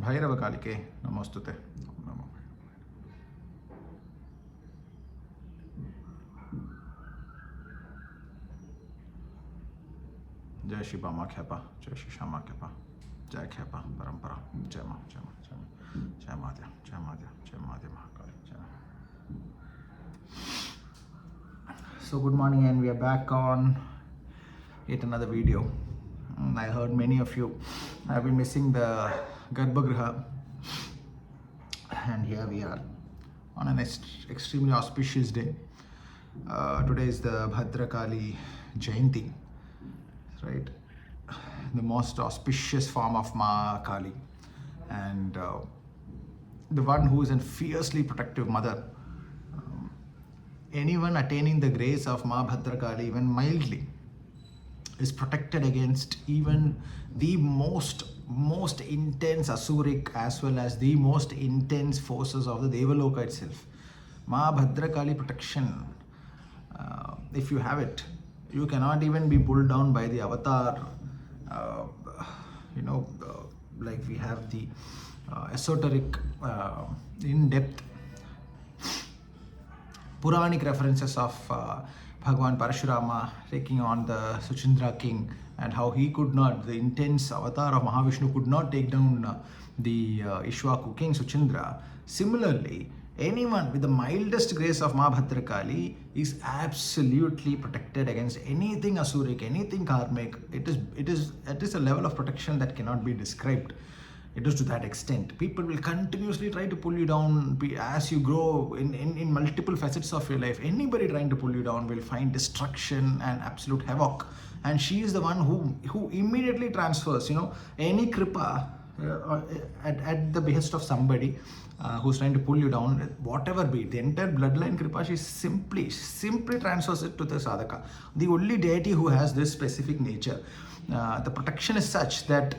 भैरवकालिके नमोस्तुते. नमो. जय श्री बामा ख्यापा, जय श्री श्यामा ख्यापा, जय ख्यापा परंपरा, जय माँ, जय माँ, जय माँ, जय माध्या, जय माध्या, जय माध्या महाकाली, जय. So good morning, and we are back on yet another video. I heard many of you have been missing the Garbhagriha, and here we are on an extremely auspicious day. Today is the Bhadrakali Jayanti, right? The most auspicious form of Ma Kali, and the one who is a fiercely protective mother. Anyone attaining the grace of Mahabhadraali even mildly is protected against even the most intense Asuric as well as the most intense forces of the Devaloka itself. Mahabhadraali protection, if you have it, you cannot even be pulled down by the avatar. Like we have the esoteric, in-depth Puranic references of Bhagavan Parashurama taking on the Suchindra king, and how he could not, the intense avatar of Mahavishnu could not take down the Ishwaku king Suchindra. Similarly, anyone with the mildest grace of Mahabhadrakali is absolutely protected against anything Asuric, anything Karmic. It is a level of protection that cannot be described. It is to that extent. People will continuously try to pull you down as you grow in multiple facets of your life. Anybody trying to pull you down will find destruction and absolute havoc. And she is the one who immediately transfers, any kripa at the behest of somebody who's trying to pull you down, whatever be it, the entire bloodline kripa, she simply transfers it to the sadhaka. The only deity who has this specific nature. The protection is such that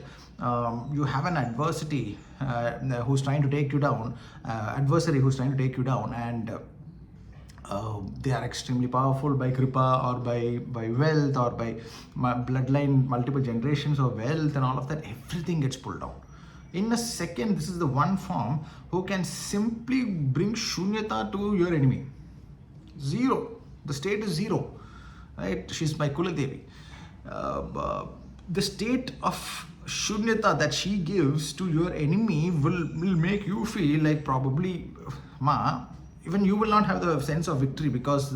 you have an adversary who's trying to take you down, and they are extremely powerful by kripa or by wealth or by bloodline, multiple generations of wealth and all of that. Everything gets pulled down. In a second, this is the one form who can simply bring shunyata to your enemy. Zero. The state is zero. Right? She's my Kuladevi. The state of shunyata that she gives to your enemy will make you feel like probably, even you will not have the sense of victory, because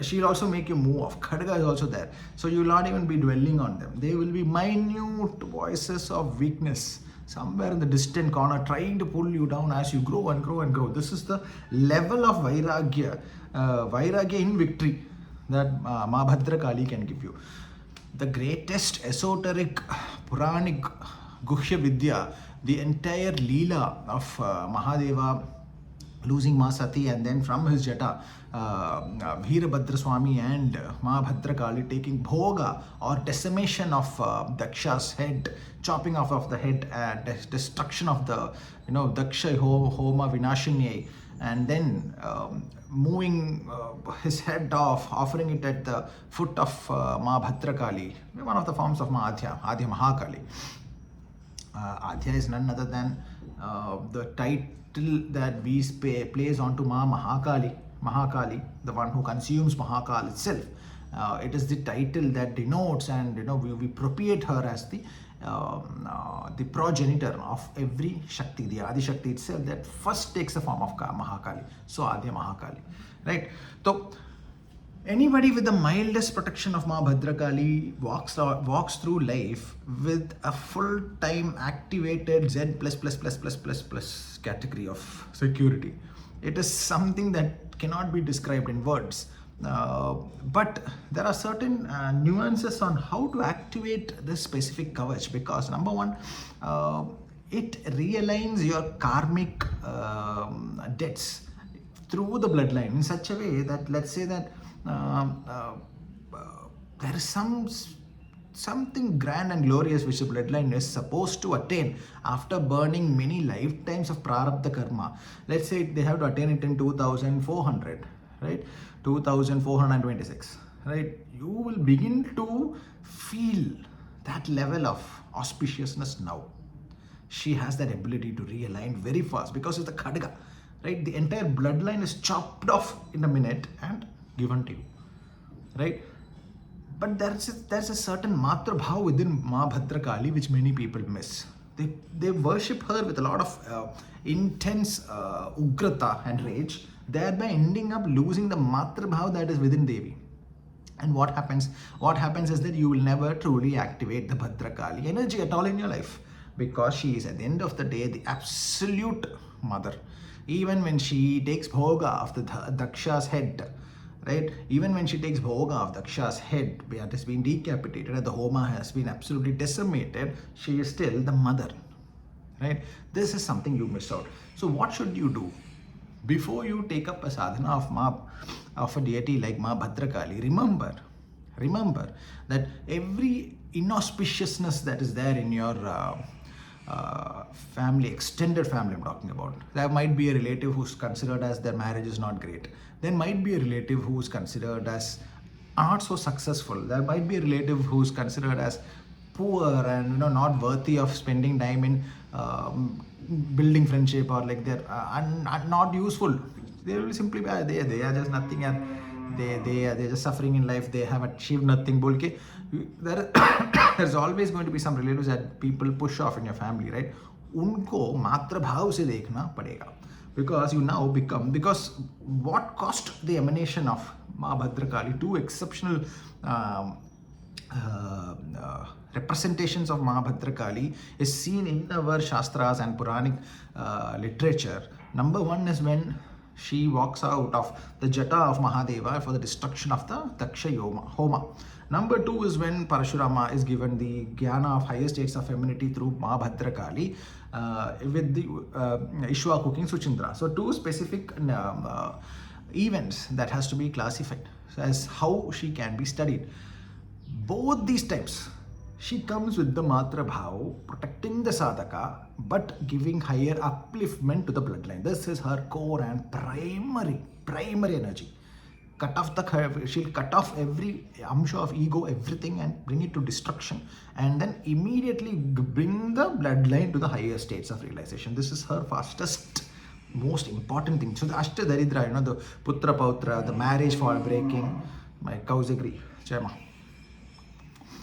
she'll also make you move off. Khadga is also there. So you will not even be dwelling on them. They will be minute voices of weakness somewhere in the distant corner trying to pull you down as you grow and grow and grow. This is the level of vairagya in victory that Mahabhadrakali can give you. The greatest esoteric Puranic Guhya Vidya, the entire Leela of Mahadeva losing Ma Sati, and then from his jata, Veerabhadra Swami and Mahabhadrakali taking bhoga or decimation of Daksha's head, chopping off of the head, destruction of the Daksha Homa Vinashini, and then moving his head off, offering it at the foot of Mahabhadrakali, one of the forms of Adya Mahakali. Adya is none other than the title that we place onto Mahakali, the one who consumes Mahakal itself. It is the title that denotes, and we propitiate her as the progenitor of every Shakti, the Adi Shakti itself that first takes the form of Mahakali. So Adya Mahakali, right? So anybody with the mildest protection of Mahabhadrakali walks through life with a full-time activated Z+++++ category of security. It is something that cannot be described in words. But there are certain nuances on how to activate this specific kavach, because number one, it realigns your karmic debts through the bloodline in such a way that, let's say that there is something grand and glorious which the bloodline is supposed to attain after burning many lifetimes of prarabdha karma. Let's say they have to attain it in 2400, right? 2426, right? You will begin to feel that level of auspiciousness now. she has that ability to realign very fast because it's the khadga, right? The entire bloodline is chopped off in a minute and given to you, right? But there's a certain Matra Bhava within Mahabhadraali which many people miss. They worship her with a lot of intense ugrata and rage, thereby ending up losing the Matra Bhava that is within Devi. And what happens? What happens is that you will never truly activate the Bhadrakali energy at all in your life, because she is at the end of the day the absolute mother. Even when she takes bhoga of the Daksha's head, right? Even when she takes bhoga of Daksha's head, it has been decapitated and the homa has been absolutely decimated, she is still the mother, right? This is something you miss out. So what should you do? Before you take up a sadhana of a deity like Mahabhadraali, remember that every inauspiciousness that is there in your family, extended family I'm talking about. There might be a relative who's considered as their marriage is not great. There might be a relative who's considered as not so successful. There might be a relative who's considered as poor and not worthy of spending time in building friendship, or like they're not useful. They will simply be they are just nothing, and they're just suffering in life. They have achieved nothing. There's always going to be some relatives that people push off in your family, right? Unko matra bhav se dekhna padega, because you now become, because what cost the emanation of Mahabhadraali, two exceptional representations of Mahabhadraali is seen in our Shastras and Puranic literature. Number one is when she walks out of the Jata of Mahadeva for the destruction of the Daksha Homa. Number two is when Parashurama is given the Dhyana of higher states of femininity through Mahabhadraali with the Ishwa cooking Suchindra. So two specific events that has to be classified as how she can be studied. Both these times, she comes with the Matra Bhav, protecting the sadhaka, but giving higher upliftment to the bloodline. This is her core and primary energy. She'll cut off every amsha of ego, everything, and bring it to destruction, and then immediately bring the bloodline to the higher states of realization. This is her fastest, most important thing. So the Ashta Daridra, the Putra Pautra, the marriage fall breaking, my cows agree, Chema.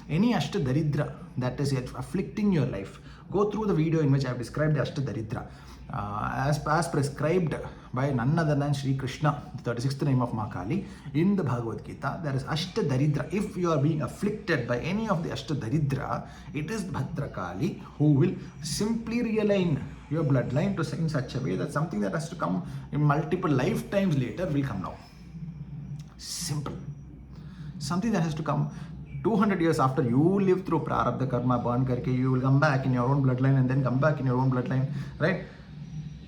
Any Ashta Daridra that is yet afflicting your life, go through the video in which I have described the Ashta Daridra. As prescribed by none other than Sri Krishna, the 36th name of Mahakali, in the Bhagavad Gita, there is Ashta Daridra. If you are being afflicted by any of the Ashta Daridra, it is Bhadrakali who will simply realign your bloodline to in such a way that something that has to come in multiple lifetimes later will come now. Simple. Something that has to come 200 years after you live through prarabdha karma, burn karke, you will come back in your own bloodline and then come back in your own bloodline, right?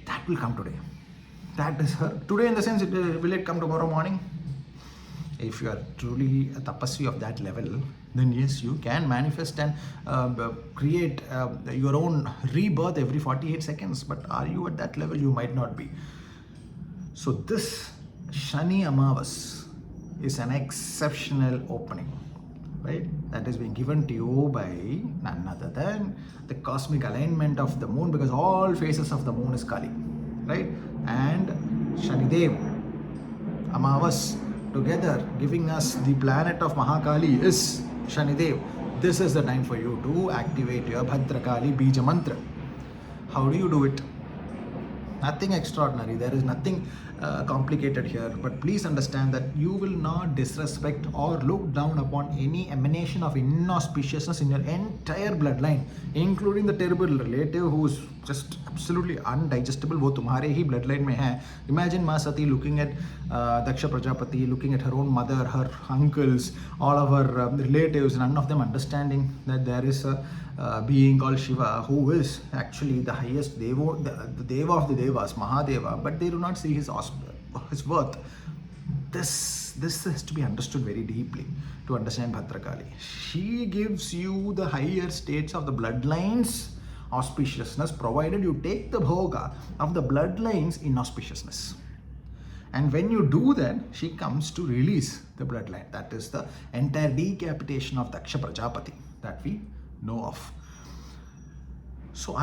That will come today. That is her. Today in the sense, will it come tomorrow morning? If you are truly a tapasvi of that level, then yes, you can manifest and create your own rebirth every 48 seconds. But are you at that level? You might not be. So this Shani Amavas is an exceptional opening, right? That is being given to you by none other than the cosmic alignment of the moon, because all phases of the moon is Kali, right? And Shanidev, Amavas, together giving us the planet of Mahakali is Shanidev. This is the time for you to activate your Bhadrakali Bija Mantra. How do you do it? Nothing extraordinary. There is nothing complicated here. But please understand that you will not disrespect or look down upon any emanation of inauspiciousness in your entire bloodline, including the terrible relative who is just absolutely undigestible. वो तुम्हारे ही bloodline में है. Imagine Ma Sati looking at Daksha Prajapati, looking at her own mother, her uncles, all of her relatives, none of them understanding that there is a being called Shiva who is actually the highest Deva, the Deva of the Devas, Mahadeva, but they do not see his worth. This has to be understood very deeply to understand Bhadrakali. She gives you the higher states of the bloodlines auspiciousness, provided you take the bhoga of the bloodlines inauspiciousness. And when you do that, she comes to release the bloodline. That is the entire decapitation of Daksha Prajapati that we know of. So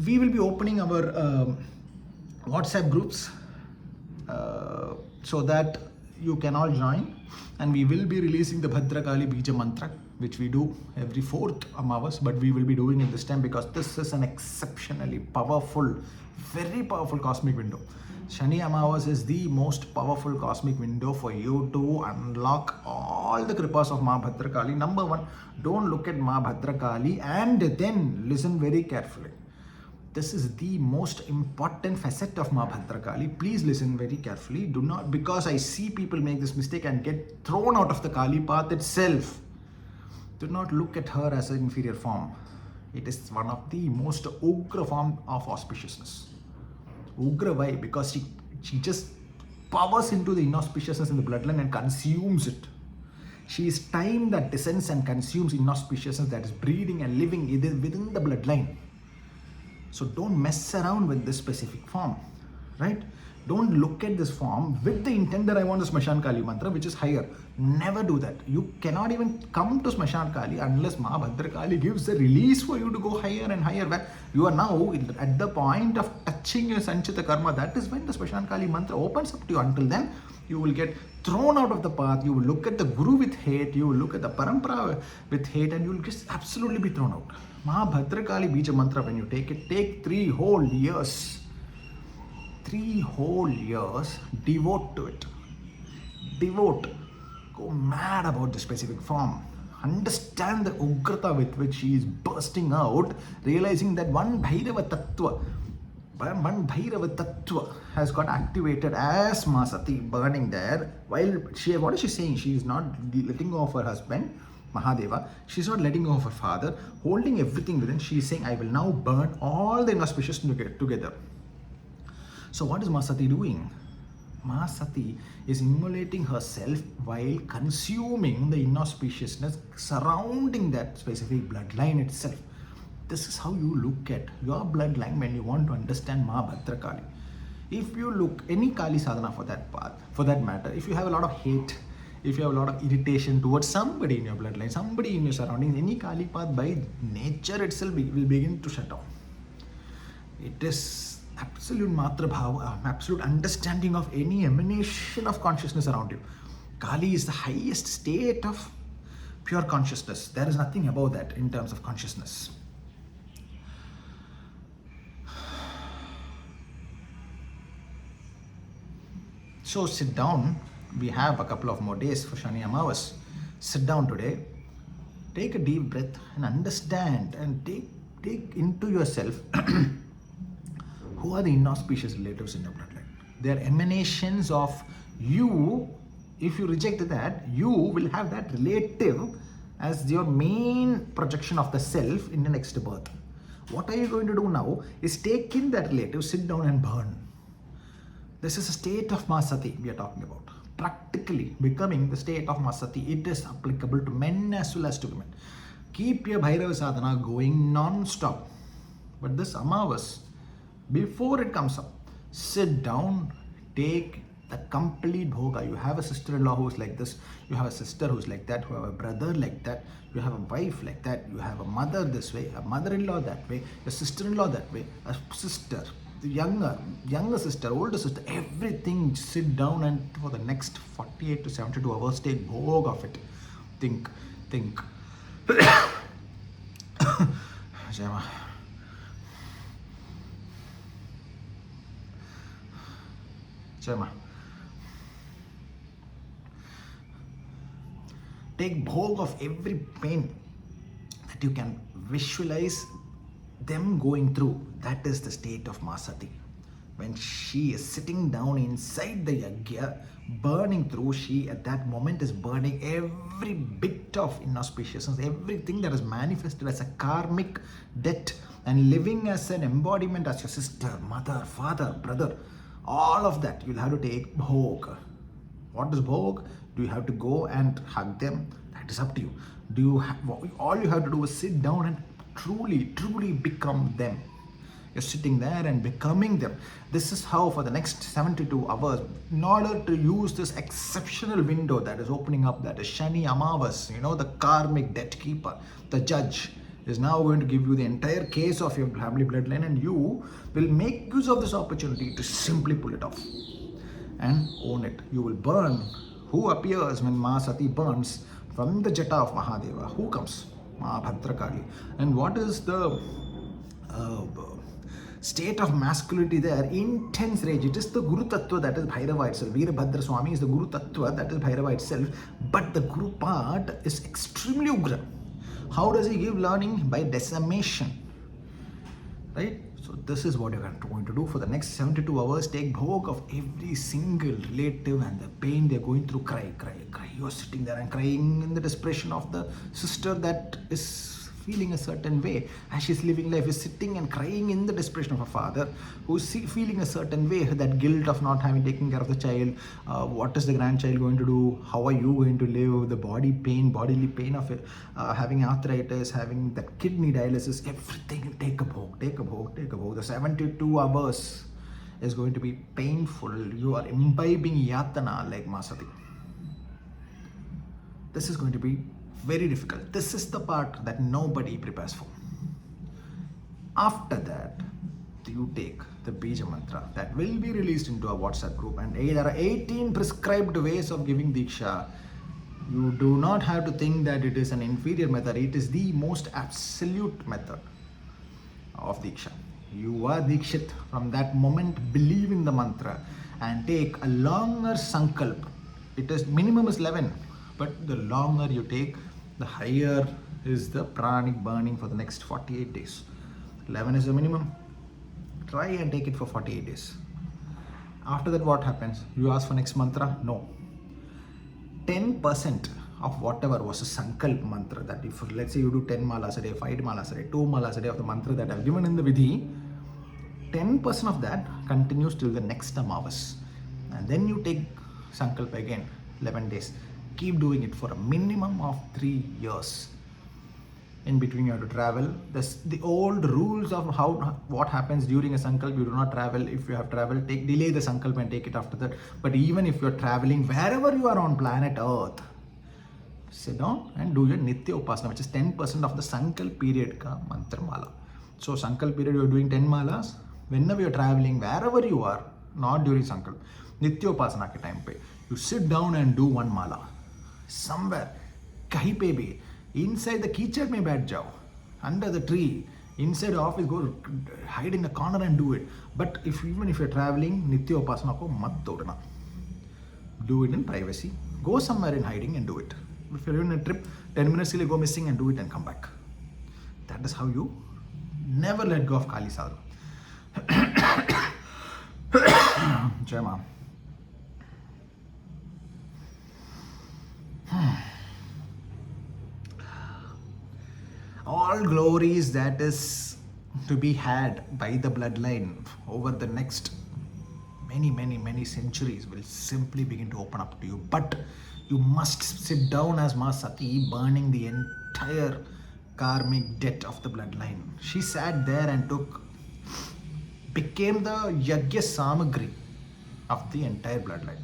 we will be opening our WhatsApp groups so that you can all join, and we will be releasing the Bhadrakali Bija Mantra, which we do every 4th Amavas, but we will be doing it this time because this is an exceptionally powerful, very powerful cosmic window. Shani Amavas is the most powerful cosmic window for you to unlock all the kripas of Mahabhadraali. Number one, don't look at Mahabhadraali and then listen very carefully. This is the most important facet of Mahabhadraali. Please listen very carefully. Do not, because I see people make this mistake and get thrown out of the Kali path itself. Do not look at her as an inferior form. It is one of the most ugra form of auspiciousness. Ugra, why? Because she just powers into the inauspiciousness in the bloodline and consumes it. She is time that descends and consumes inauspiciousness that is breeding and living within the bloodline. So don't mess around with this specific form, right? Don't look at this form with the intent that I want the Smashan Kali mantra, which is higher. Never do that. You cannot even come to Smashan Kali unless Mahabhadraali gives the release for you to go higher and higher. Where you are now at the point of touching your Sanchita Karma. That is when the Smashan Kali mantra opens up to you. Until then, you will get thrown out of the path. You will look at the Guru with hate. You will look at the parampara with hate, and you will just absolutely be thrown out. Mahabhadraali Bija Mantra, when you take it, take 3 whole years. 3 whole years, devote to it. Devote. Go mad about the specific form. Understand the ugrata with which she is bursting out, realizing that one Bhairava Tattva has got activated as Ma Sati burning there. While what is she saying? She is not letting go of her husband, Mahadeva. She's not letting go of her father, holding everything within. She is saying, I will now burn all the inauspicious together. So what is Ma Sati doing? Ma Sati is immolating herself while consuming the inauspiciousness surrounding that specific bloodline itself. This is how you look at your bloodline when you want to understand Mahabhadraali. If you look any Kali sadhana for that path, for that matter, if you have a lot of hate, if you have a lot of irritation towards somebody in your bloodline, somebody in your surroundings, any Kali path by nature itself will begin to shut down. It is absolute Matra Bhava, absolute understanding of any emanation of consciousness around you. Kali is the highest state of pure consciousness. There is nothing above that in terms of consciousness. So sit down. We have a couple of more days for Shani Amavas. Sit down today. Take a deep breath and understand and take into yourself who are the inauspicious relatives in your bloodline. They are emanations of you. If you reject that, you will have that relative as your main projection of the self in the next birth. What are you going to do now is take in that relative, sit down and burn. This is a state of Ma Sati we are talking about. Practically becoming the state of Ma Sati. It is applicable to men as well as to women. Keep your Bhairava sadhana going non-stop. But this Amavas, before it comes up, sit down, take the complete bhoga. You have a sister-in-law who's like this, you have a sister who's like that, you have a brother like that, you have a wife like that, you have a mother this way, a mother-in-law that way, a sister-in-law that way, a sister, the younger sister, older sister, everything. Sit down and for the next 48 to 72 hours, take bhog of it. Think. Jayama. Jayama. Take bhog of every pain that you can visualize them going through. That is the state of Ma Sati. When she is sitting down inside the yagya, burning through, she at that moment is burning every bit of inauspiciousness, everything that is manifested as a karmic debt and living as an embodiment as your sister, mother, father, brother. All of that you'll have to take bhog. What is bhog? Do you have to go and hug them? That is up to you. All you have to do is sit down and truly become them. You're sitting there and becoming them. This is how for the next 72 hours, in order to use this exceptional window that is opening up, that is Shani Amavas, the karmic debt keeper, the judge, is now going to give you the entire case of your family bloodline, and you will make use of this opportunity to simply pull it off and own it. You will burn. Who appears when Ma Sati burns from the jata of Mahadeva? Who comes? Mahabhadraali. And what is the state of masculinity there? Intense rage. It is the Guru Tattva that is Bhairava itself. Veerabhadra Swami is the Guru Tattva that is Bhairava itself. But the Guru part is extremely ugra. How does he give learning? By decimation. Right? So this is what you're going to do for the next 72 hours. Take bhog of every single relative and the pain they're going through. Cry, cry, cry. You're sitting there and crying in the desperation of the sister that is feeling a certain way as she's living life, is sitting and crying in the desperation of a father who's feeling a certain way, that guilt of not having taken care of the child. What is the grandchild going to do? How are you going to live? The bodily pain of it, having arthritis, having that kidney dialysis, everything. Take a bhog, take a bhog, take a bhog. The 72 hours is going to be painful. You are imbibing yatana like Masati. This is going to be very difficult. This is the part that nobody prepares for. After that, you take the Bija Mantra that will be released into a WhatsApp group, and there are 18 prescribed ways of giving Diksha. You do not have to think that it is an inferior method. It is the most absolute method of Diksha. You are Dikshit. From that moment, believe in the mantra and take a longer sankalp. It is minimum is 11, but the longer you take, the higher is the pranic burning for the next 48 days. 11 is the minimum. Try and take it for 48 days. After that, what happens? You ask for next mantra? No. 10% of whatever was a sankalp mantra, that if, let's say you do 10 malas a day, 5 malas a day, 2 malas a day of the mantra that I've given in the vidhi, 10% of that continues till the next Amavas. And then you take sankalp again, 11 days. Keep doing it for a minimum of 3 years. In between you have to travel. The old rules of what happens during a sankalp, you do not travel. If you have traveled, delay the sankalp and take it after that. But even if you're traveling, wherever you are on planet Earth, sit down and do your Nitya Upasana, which is 10% of the sankalp period ka mantra mala. So sankalp period you're doing 10 malas. Whenever you're traveling, wherever you are, not during sankalp, Nitya Upasana ke time pe, you sit down and do 1 mala. Somewhere, kahi pe bhi, inside the kitchen mein baith jao, under the tree, inside the office, go hide in the corner and do it. But even if you're traveling, Nitya Upasana ko mat todna. Do it in privacy. Go somewhere in hiding and do it. If you're in a trip, 10 minutes go missing and do it and come back. That is how you never let go of Kali Sadhu. Jai Ma. All glories that is to be had by the bloodline over the next many centuries will simply begin to open up to you. But you must sit down as Ma Sati, burning the entire karmic debt of the bloodline. She sat there and became the Yagya Samagri of the entire bloodline,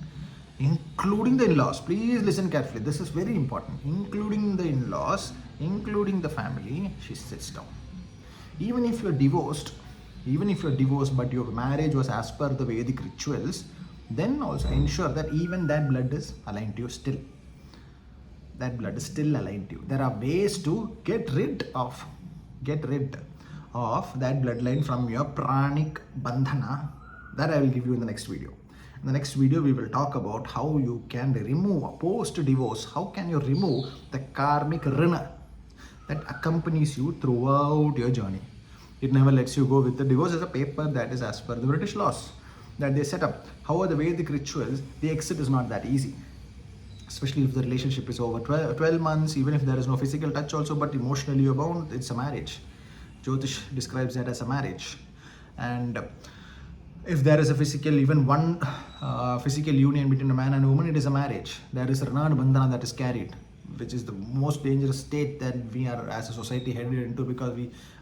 including the in-laws. Please listen carefully. This is very important. Including the in-laws, including the family, she sits down. Even if you're divorced, but your marriage was as per the Vedic rituals, then also ensure that even that blood is aligned to you still. That blood is still aligned to you. There are ways to get rid of that bloodline from your pranic bandhana that I will give you in the next video. In the next video, we will talk about how you can remove, post-divorce, how can you remove the karmic rina that accompanies you throughout your journey. It never lets you go with the divorce as a paper that is as per the British laws that they set up. However, the Vedic rituals, the exit is not that easy. Especially if the relationship is over 12 months, even if there is no physical touch also, but emotionally you're bound, it's a marriage. Jyotish describes that as a marriage. And if there is a even one physical union between a man and a woman, it is a marriage. There is a Ranad Bandhana that is carried, which is the most dangerous state that we are as a society headed into, because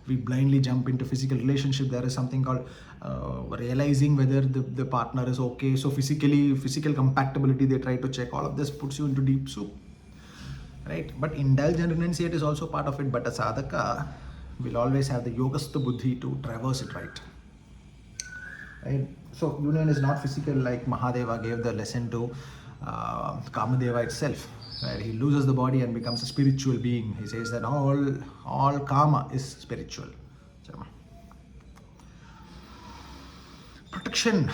we blindly jump into physical relationship. There is something called realizing whether the partner is okay. So physical compatibility, they try to check. All of this puts you into deep soup, right? But indulgent renunciate is also part of it. But a sadhaka will always have the yogastha buddhi to traverse it right. Right? So union is not physical like Mahadeva gave the lesson to Kamadeva itself. Right? He loses the body and becomes a spiritual being. He says that all karma is spiritual. Protection.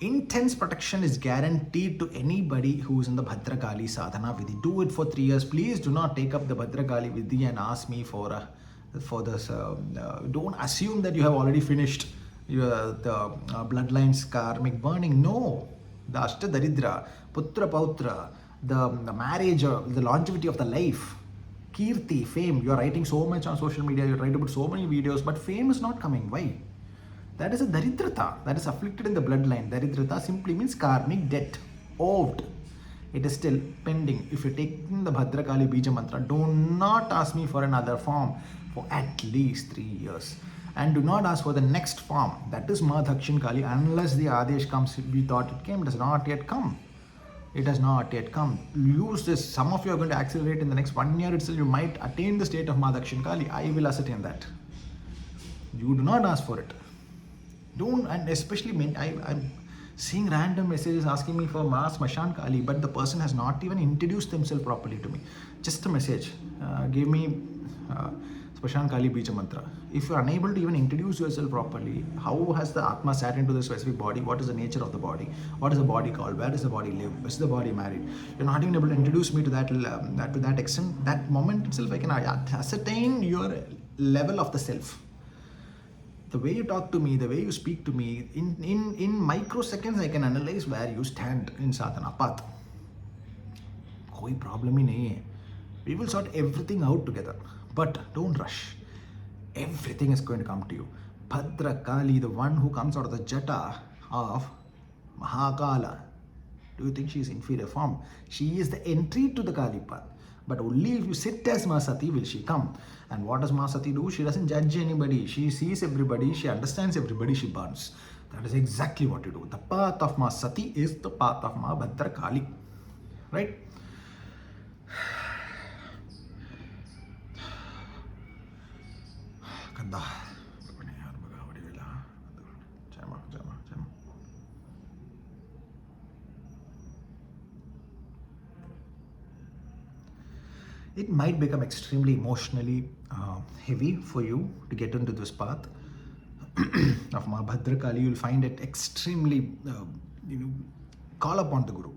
Intense protection is guaranteed to anybody who is in the Bhadrakali sadhana vidhi. Do it for 3 years. Please do not take up the Bhadrakali vidhi and ask me for this. Don't assume that you have already finished the bloodlines karmic burning. No. The Ashtadaridra, Putra Pautra, the marriage, the longevity of the life, Kirti, fame. You are writing so much on social media, you try to put so many videos, but fame is not coming. Why? That is a daridrata, that is afflicted in the bloodline. Daridrata simply means karmic debt, owed. It is still pending. If you take the Bhadrakali Bija Mantra, do not ask me for another form for at least 3 years. And do not ask for the next form, that is Ma Dakshin Kali, unless the Adesh comes. We thought it came, it has not yet come. It has not yet come. Use this. Some of you are going to accelerate in the next 1 year itself. You might attain the state of Ma Dakshin Kali. I will ascertain that. You do not ask for it. Don't, and especially I'm seeing random messages asking me for Ma Smashan Kali, but the person has not even introduced themselves properly to me. Just a message. Give me Smashan Kali Bija Mantra. If you are unable to even introduce yourself properly, how has the Atma sat into the specific body? What is the nature of the body? What is the body called? Where does the body live? Is the body married? You're not even able to introduce me to that to that extent. That moment itself, I can ascertain your level of the self. The way you talk to me, the way you speak to me, in microseconds, I can analyze where you stand in sadhana path. Koi problem hi nahi hai. We will sort everything out together. But don't rush. Everything is going to come to you. Bhadrakali, the one who comes out of the jata of Mahakala. Do you think she is inferior form? She is the entry to the Kali path. But only if you sit as Ma Sati will she come. And what does Ma Sati do? She doesn't judge anybody. She sees everybody. She understands everybody. She burns. That is exactly what you do. The path of Ma Sati is the path of Mahabhadraali. Right? Kanda. It might become extremely emotionally heavy for you to get into this path of Mahabhadraali. You'll find it extremely, call upon the Guru.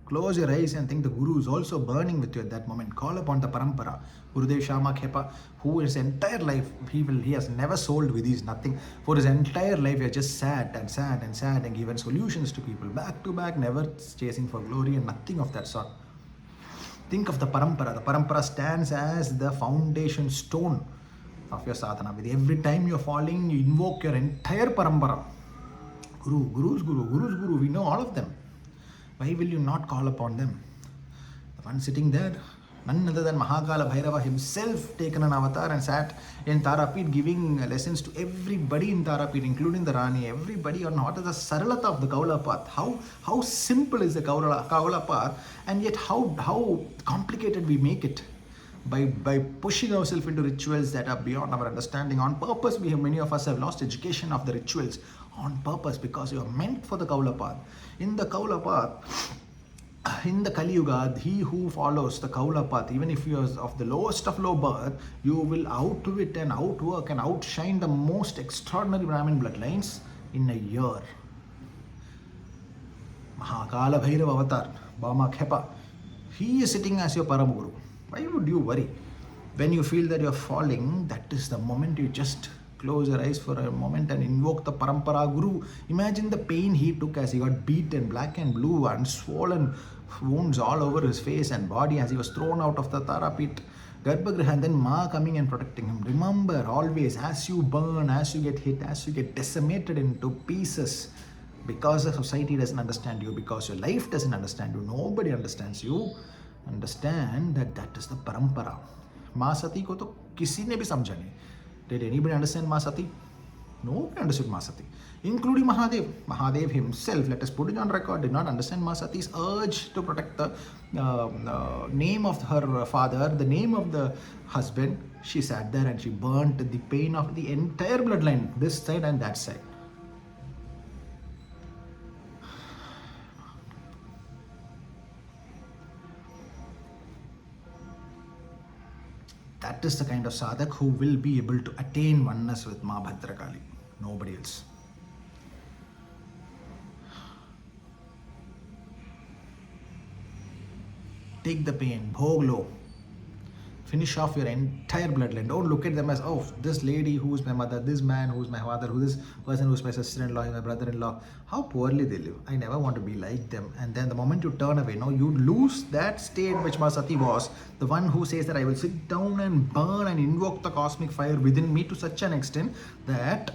Close your eyes and think the Guru is also burning with you at that moment. Call upon the parampara. Gurudev Shama Khepa, who his entire life, he has never sold with these nothing. For his entire life, he has just sat and given solutions to people. Back to back, never chasing for glory and nothing of that sort. Think of the parampara. The parampara stands as the foundation stone of your sadhana. With every time you're falling, you invoke your entire parampara. Guru's Guru. We know all of them. Why will you not call upon them? The one sitting there, none other than Mahakala Bhairava himself taken an avatar and sat in Tarapit giving lessons to everybody in Tarapit, including the Rani, everybody on what is the Saralata of the Kaula path. How simple is the Kaula path, and yet how complicated we make it by pushing ourselves into rituals that are beyond our understanding. On purpose, many of us have lost education of the rituals on purpose because you are meant for the Kaula path. In the Kaula path, in the Kali Yuga, he who follows the Kaula path, even if you are of the lowest of low birth, you will outwit and outwork and outshine the most extraordinary Brahmin bloodlines in a year. Mahakala Bhairava Avatar, Bama Khepa, he is sitting as your Paramguru. Why would you worry? When you feel that you are falling, that is the moment you just close your eyes for a moment and invoke the Parampara Guru. Imagine the pain he took as he got beaten black and blue and swollen wounds all over his face and body as he was thrown out of the Tarapit Garbhagriha, and then Ma coming and protecting him. Remember always, as you burn, as you get hit, as you get decimated into pieces, because the society doesn't understand you, because your life doesn't understand you, nobody understands you, understand that is the Parampara. Ma Sati ko to kisi ne bhi samjha nahi. Did anybody understand Ma Sati? Nobody understood Ma Sati, including Mahadev. Mahadev himself, let us put it on record, did not understand Ma Sati's urge to protect the name of her father, the name of the husband. She sat there and she burnt the pain of the entire bloodline, this side and that side. That is the kind of sadhak who will be able to attain oneness with Mahabhadraali. Nobody else. Take the pain, bhog lo. Finish off your entire bloodline. Don't look at them as, oh, this lady who is my mother, this man who is my father, who this person who is my sister-in-law, my brother-in-law. How poorly they live. I never want to be like them. And then the moment you turn away, you lose that state which Ma Sati was, the one who says that I will sit down and burn and invoke the cosmic fire within me to such an extent that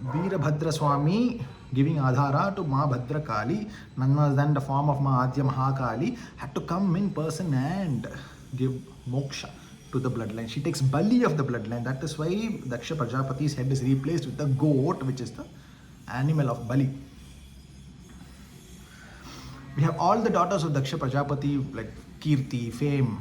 Veerabhadra Swami giving Adhara to Mahabhadraali, none other than the form of Ma Adya Mahakali, had to come in person and give moksha to the bloodline. She takes bali of the bloodline. That is why Daksha Prajapati's head is replaced with the goat, which is the animal of Bali. We have all the daughters of Daksha Prajapati, like Kirti, Fame.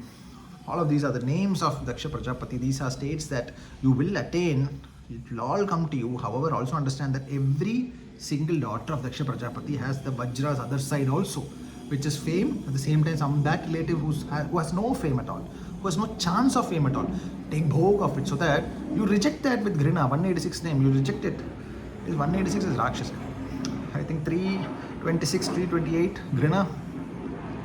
All of these are the names of Daksha Prajapati. These are states that you will attain. It will all come to you. However, also understand that every single daughter of Daksha Prajapati has the Vajra's other side also, which is fame. At the same time, that relative who has no fame at all, who has no chance of fame at all, take bhog of it, so that you reject that with Grina. 186 name, you reject it. 186 is Rakshasa. I think 326, 328 Grina.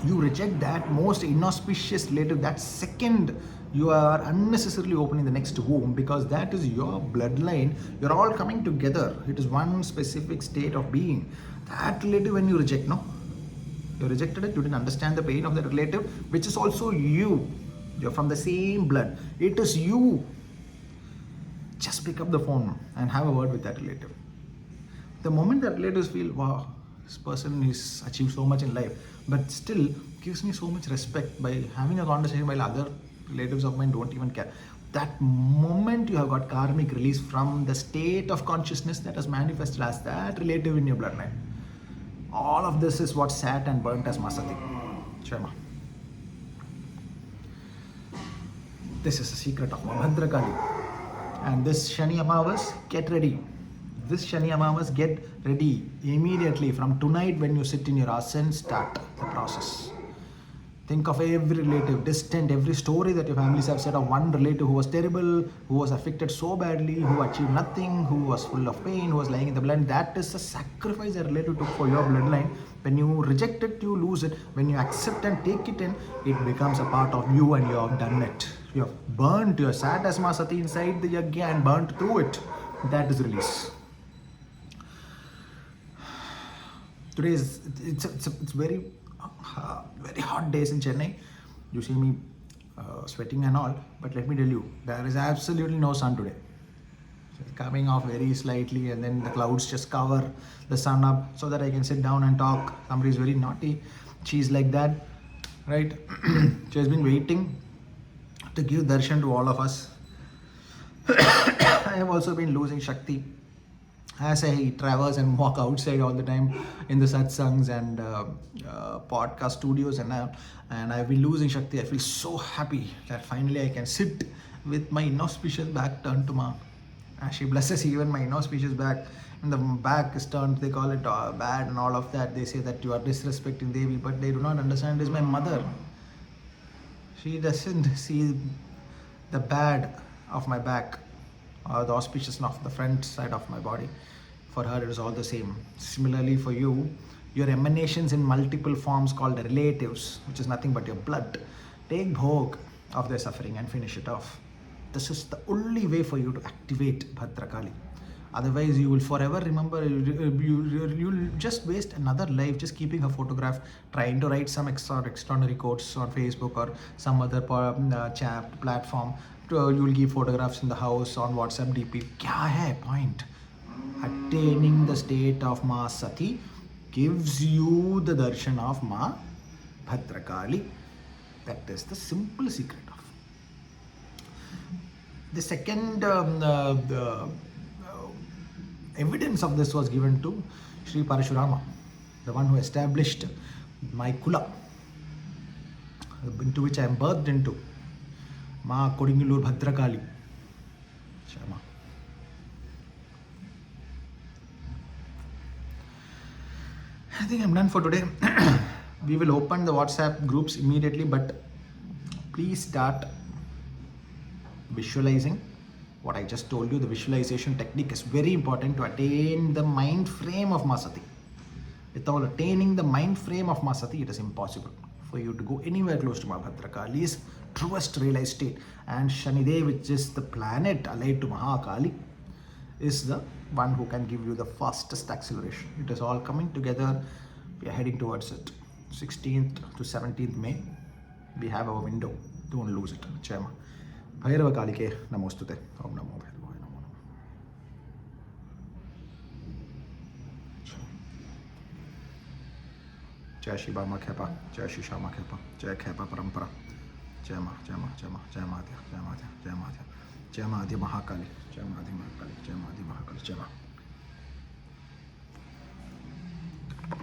You reject that most inauspicious relative. That second, you are unnecessarily opening the next womb, because that is your bloodline. You're all coming together. It is one specific state of being. That relative, when you reject, you rejected it. You didn't understand the pain of that relative, which is also you. You're from the same blood. It is you. Just pick up the phone and have a word with that relative. The moment that relatives feel, wow, this person has achieved so much in life, but still gives me so much respect, by having a conversation while other relatives of mine don't even care. That moment you have got karmic release from the state of consciousness that has manifested as that relative in your bloodline. All of this is what sat and burnt as Ma Sati. Sharma. This is the secret of Mahabhadraali. And this Shani Amavas, get ready. This Shani Amavas, get ready immediately. From tonight, when you sit in your asan, start the process. Think of every relative, distant, every story that your families have said of one relative who was terrible, who was affected so badly, who achieved nothing, who was full of pain, who was lying in the blood. That is the sacrifice a relative took for your bloodline. When you reject it, you lose it. When you accept and take it in, it becomes a part of you, and you have done it. You have burnt, you have sat as Ma Sati inside the yajna and burnt through it. That is release. Today is it's very hot days in Chennai. You see me sweating and all, but let me tell you, there is absolutely no sun today. So it's coming off very slightly, and then the clouds just cover the sun up so that I can sit down and talk. Somebody is very naughty. She's like that, right? She has been waiting to give darshan to all of us. I have also been losing Shakti as I traverse and walk outside all the time in the satsangs and podcast studios and I've been losing Shakti. I feel so happy that finally I can sit with my inauspicious back turned to Ma. She blesses even my inauspicious back. And the back is turned, they call it bad and all of that. They say that you are disrespecting Devi, but they do not understand it is my mother. She doesn't see the bad of my back or the auspicious of the front side of my body. For her, it is all the same. Similarly, for you, your emanations in multiple forms called relatives, which is nothing but your blood, take bhog of their suffering and finish it off. This is the only way for you to activate Bhadrakali. Otherwise, you will forever remember, you'll just waste another life just keeping a photograph, trying to write some extraordinary quotes on Facebook or some other chat platform. You will give photographs in the house on WhatsApp DP. Kya hai point? Attaining the state of Ma Sati gives you the darshan of Ma Bhadrakali. That is the simple secret of. The second evidence of this was given to Sri Parashurama, the one who established my kula, into which I am birthed into. Ma Kodingulur Bhadrakali. Shama. I think I'm done for today. We will open the WhatsApp groups immediately, but please start visualizing what I just told you. The visualization technique is very important to attain the mind frame of Masati. Without attaining the mind frame of Masati, it is impossible for you to go anywhere close to Mahabhadraali's truest realized state. And Shani, which is the planet allied to Mahakali, is the one who can give you the fastest acceleration. It is all coming together. We are heading towards it. 16th to 17th May, we have our window. Don't lose it. Chema. Bhairava Kalike Namostute. Om Namo Bhairavaya Namo. Jai Shri Bama Khepa, Jai Shri Shama Khepa, Jai Khepa Parampara. Jai Ma, Jai Ma, Jai Ma, Jai Madhya, Jai Madhya, Jai Madhya, Jai Madhya Mahakali, Jai Madhya Mahakali, Jai Madhya Mahakali, Jai Ma.